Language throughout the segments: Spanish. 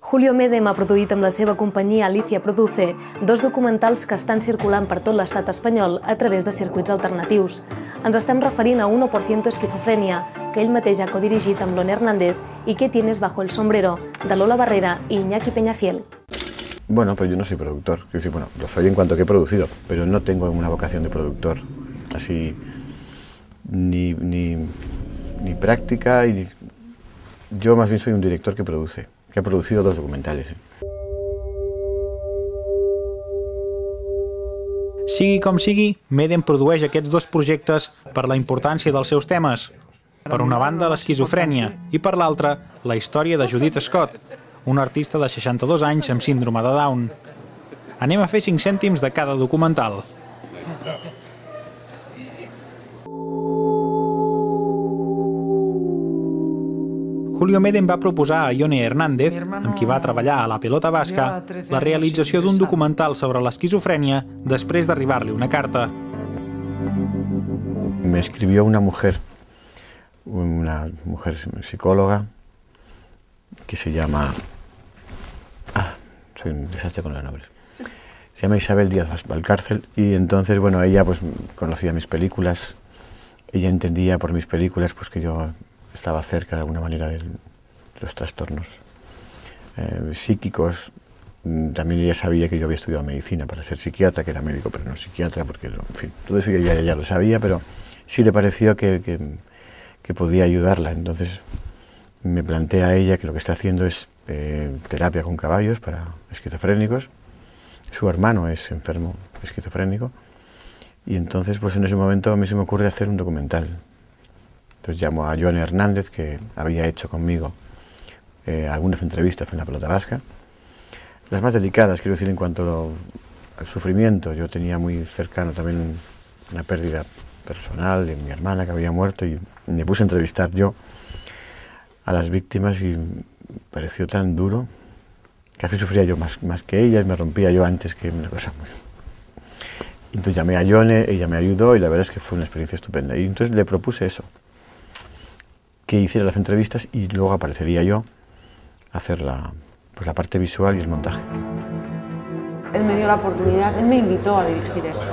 Julio Medem ha produït amb la seva companyia Alicia Produce 2 documentals que estan circulant per tot l'estat espanyol a través de circuits alternatius. Ens estem referint a 1% Esquizofrènia, que ell mateix ha codirigit amb l'One Hernández, i ¿Qué tienes bajo el sombrero?, de Lola Barrera i Iñaki Peñafiel. Bueno, pero yo no soy productor. Es decir, bueno, lo soy en cuanto que he producido, pero no tengo una vocación de productor así ni práctica. Y yo más bien soy un director que produce, que ha producido 2 documentales. Sigui com sigui, Medem produeix aquests 2 projectes per la importància dels seus temes. Per una banda, l'esquizofrènia, i per l'altra, la història de Judith Scott, una artista de 62 anys amb síndrome de Down. Anem a fer 5 cèntims de cada documental. Julio Medem va proposar a Ione Hernández, amb qui va treballar a La Pelota Vasca, la realització d'un documental sobre l'esquizofrènia després d'arribar-li una carta. Me escribió una mujer psicóloga, que se llama... soy un desastre con los nombres. Se llama Isabel Díaz Valcárcel, y entonces, bueno, ella pues conocía mis películas, ella entendía por mis películas pues que yo estaba cerca de alguna manera de los trastornos psíquicos. También ella sabía que yo había estudiado medicina para ser psiquiatra, que era médico pero no psiquiatra, porque, en fin, todo eso ella ya lo sabía, pero sí le pareció que podía ayudarla. Entonces me plantea a ella que lo que está haciendo es terapia con caballos para esquizofrénicos. Su hermano es enfermo esquizofrénico, y entonces pues en ese momento a mí se me ocurre hacer un documental. Entonces llamo a Ione Hernández, que había hecho conmigo algunas entrevistas en La Pelota Vasca, las más delicadas, quiero decir, en cuanto al sufrimiento. Yo tenía muy cercano también una pérdida personal de mi hermana que había muerto, y me puse a entrevistar yo a las víctimas y pareció tan duro. Casi sufría yo más que ellas, me rompía yo antes, que una cosa muy... Entonces llamé a Ione, ella me ayudó y la verdad es que fue una experiencia estupenda. Y entonces le propuse eso, que hiciera las entrevistas y luego aparecería yo a hacer la parte visual y el montaje. Él me dio la oportunidad, él me invitó a dirigir esto,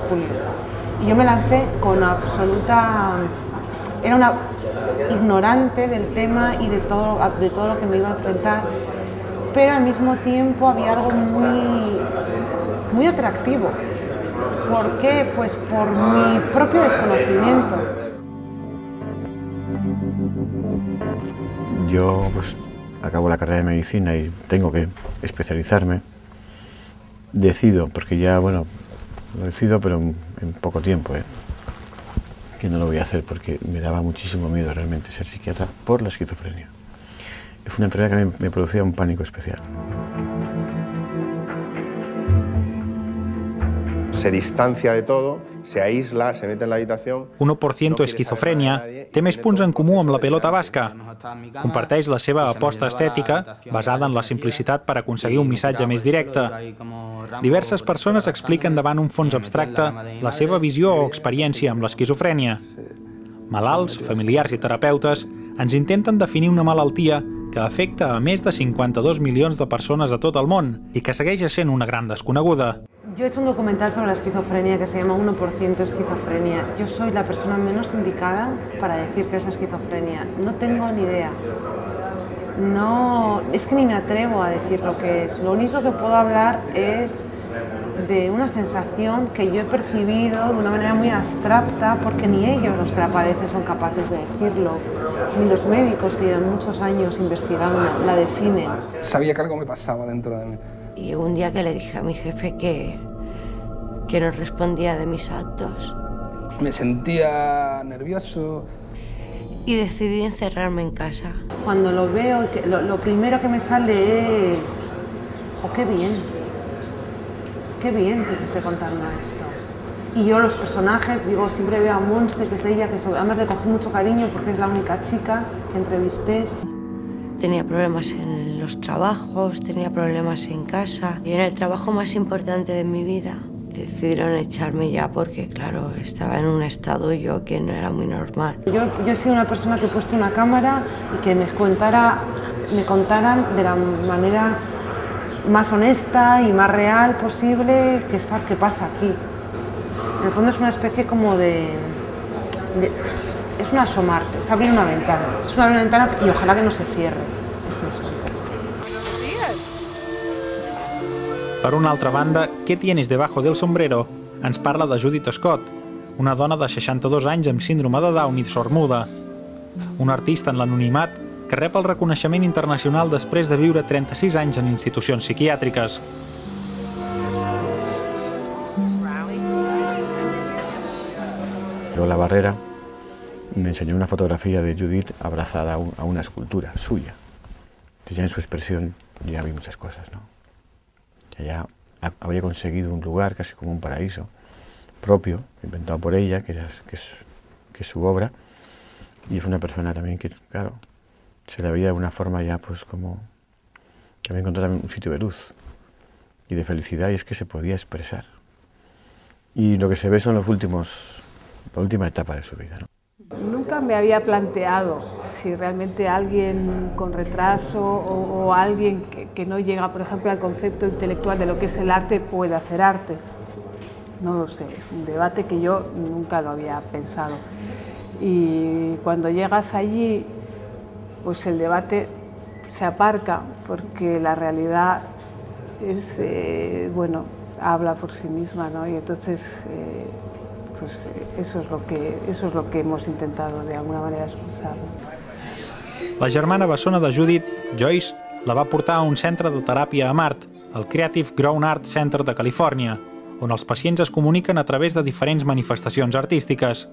Julio. Y yo me lancé con absoluta... Era una ignorante del tema y de todo lo que me iba a enfrentar, pero al mismo tiempo había algo muy atractivo. ¿Por qué? Pues por mi propio desconocimiento. Yo pues acabo la carrera de medicina y tengo que especializarme. Decido, porque ya, bueno, lo decido, pero en poco tiempo, que no lo voy a hacer porque me daba muchísimo miedo realmente ser psiquiatra por la esquizofrenia. Es una enfermedad que a mí me producía un pánico especial. Se distancia de todo, se aísla, se mete en la habitación... 1% Esquizofrènia té més punts en comú amb La Pelota Vasca. Comparteix la seva aposta estètica, basada en la simplicitat per aconseguir un missatge més directe. Diverses persones expliquen davant un fons abstracte la seva visió o experiència amb l'esquizofrènia. Malalts, familiars i terapeutes ens intenten definir una malaltia que afecta a més de 52 milions de persones a tot el món i que segueix sent una gran desconeguda. Yo he hecho un documental sobre la esquizofrenia que se llama 1% Esquizofrenia. Yo soy la persona menos indicada para decir qué es la esquizofrenia. No tengo ni idea. No, es que ni me atrevo a decir lo que es. Lo único que puedo hablar es de una sensación que yo he percibido de una manera muy abstracta, porque ni ellos, los que la padecen, son capaces de decirlo, ni los médicos que llevan muchos años investigando la definen. Sabía que algo me pasaba dentro de mí. Y llegó un día que le dije a mi jefe que no respondía de mis actos. Me sentía nervioso. Y decidí encerrarme en casa. Cuando lo veo, lo primero que me sale es... ¡Jo, qué bien! ¡Qué bien que se esté contando esto! Y yo los personajes, digo, siempre veo a Monse, que es ella, que además le cogí mucho cariño porque es la única chica que entrevisté. Tenía problemas en los trabajos, tenía problemas en casa. Y en el trabajo más importante de mi vida decidieron echarme ya porque, claro, estaba en un estado yo que no era muy normal. Yo he sido una persona que he puesto una cámara y que me contaran de la manera más honesta y más real posible qué pasa aquí. En el fondo es una especie como es un asomarte, es abrir una ventana. Es una ventana y ojalá que no se cierre. Es eso. Per una altra banda, ¿Qué tienes debajo del sombrero? Ens parla de Judith Scott, una dona de 62 anys amb síndrome de Down i sormuda. Una artista en l'anonimat que rep el reconeixement internacional després de viure 36 anys en institucions psiquiàtriques. Luego la Barrera me enseñó una fotografía de Judith abrazada a una escultura suya. Entonces ya en su expresión ya vi muchas cosas, ¿no? Ya había conseguido un lugar casi como un paraíso propio, inventado por ella, que es su obra, y es una persona también que, claro, se la veía de una forma ya pues como que había encontrado también un sitio de luz y de felicidad, y es que se podía expresar. Y lo que se ve son la última etapa de su vida, ¿no? Nunca me había planteado si realmente alguien con retraso o alguien que no llega, por ejemplo, al concepto intelectual de lo que es el arte puede hacer arte. No lo sé, es un debate que yo nunca lo había pensado. Y cuando llegas allí, pues el debate se aparca porque la realidad es, bueno, habla por sí misma, ¿no? Y entonces pues eso es lo que hemos intentado de alguna manera expresar. La germana bessona de Judith, Joyce, la va portar a un centre de teràpia a Mart, el Creative Grown Art Center de Califòrnia, on els pacients es comuniquen a través de diferents manifestacions artístiques.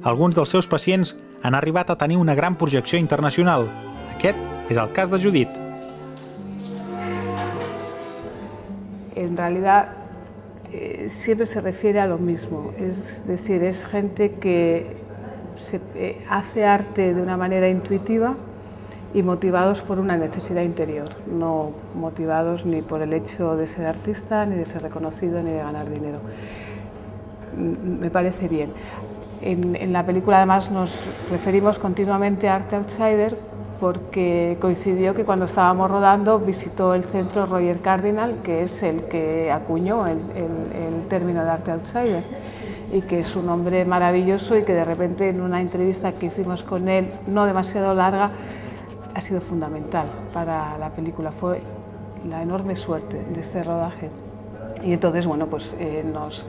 Alguns dels seus pacients han arribat a tenir una gran projecció internacional. Aquest és el cas de Judith. En realidad, siempre se refiere a lo mismo, es decir, es gente que hace arte de una manera intuitiva y motivados por una necesidad interior, no motivados ni por el hecho de ser artista, ni de ser reconocido, ni de ganar dinero. Me parece bien. En la película además nos referimos continuamente a Arte Outsider porque coincidió que cuando estábamos rodando visitó el centro Roger Cardinal, que es el que acuñó el término de Arte Outsider, y que es un hombre maravilloso y que de repente en una entrevista que hicimos con él, no demasiado larga, ha sido fundamental para la película. Fue la enorme suerte de este rodaje. Y entonces, bueno, pues nos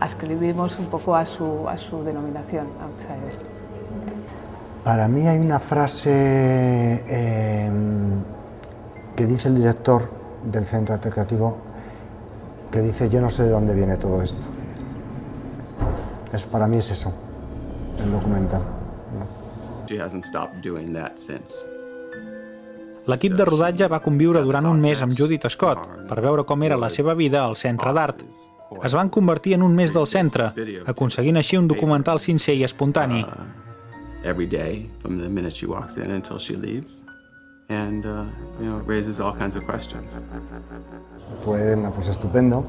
ascribimos un poco a su denominación, Outsider. Para mí hay una frase que dice el director del Centro de Arte Creativo que dice: yo no sé de dónde viene todo esto. Para mí es eso, el documental. L'equip de rodatge va conviure durant un mes amb Judith Scott per veure com era la seva vida al centre d'art. Es van convertir en un mes del centre, aconseguint així un documental sincer i espontani. Every day, from the minute she walks in until she leaves, and it raises all kinds of questions. Fue pues estupendo.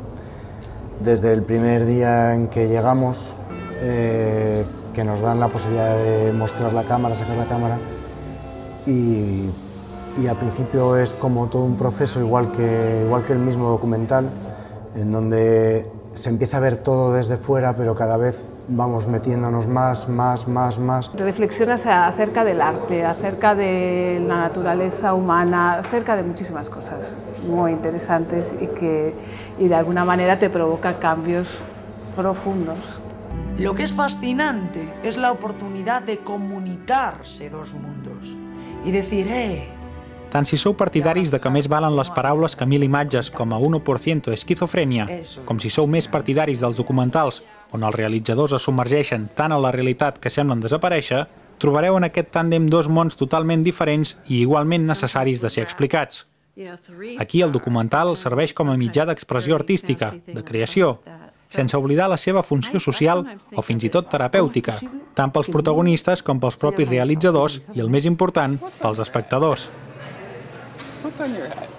Desde el primer día en que llegamos, que nos dan la posibilidad de mostrar la cámara, sacar la cámara, y al principio es como todo un proceso, igual que el mismo documental, en donde se empieza a ver todo desde fuera, pero cada vez vamos metiéndonos más. Reflexionas acerca del arte, acerca de la naturaleza humana, acerca de muchísimas cosas muy interesantes y de alguna manera te provoca cambios profundos. Lo que es fascinante es la oportunidad de comunicarse dos mundos y decir, Tant si sou partidaris de que més valen les paraules que 1000 imatges com a 1% esquizofrènia, com si sou més partidaris dels documentals on els realitzadors es submergeixen tant a la realitat que semblen desaparèixer, trobareu en aquest tàndem dos mons totalment diferents i igualment necessaris de ser explicats. Aquí el documental serveix com a mitjà d'expressió artística, de creació, sense oblidar la seva funció social o fins i tot terapèutica, tant pels protagonistes com pels propis realitzadors i, el més important, pels espectadors. What's on your head?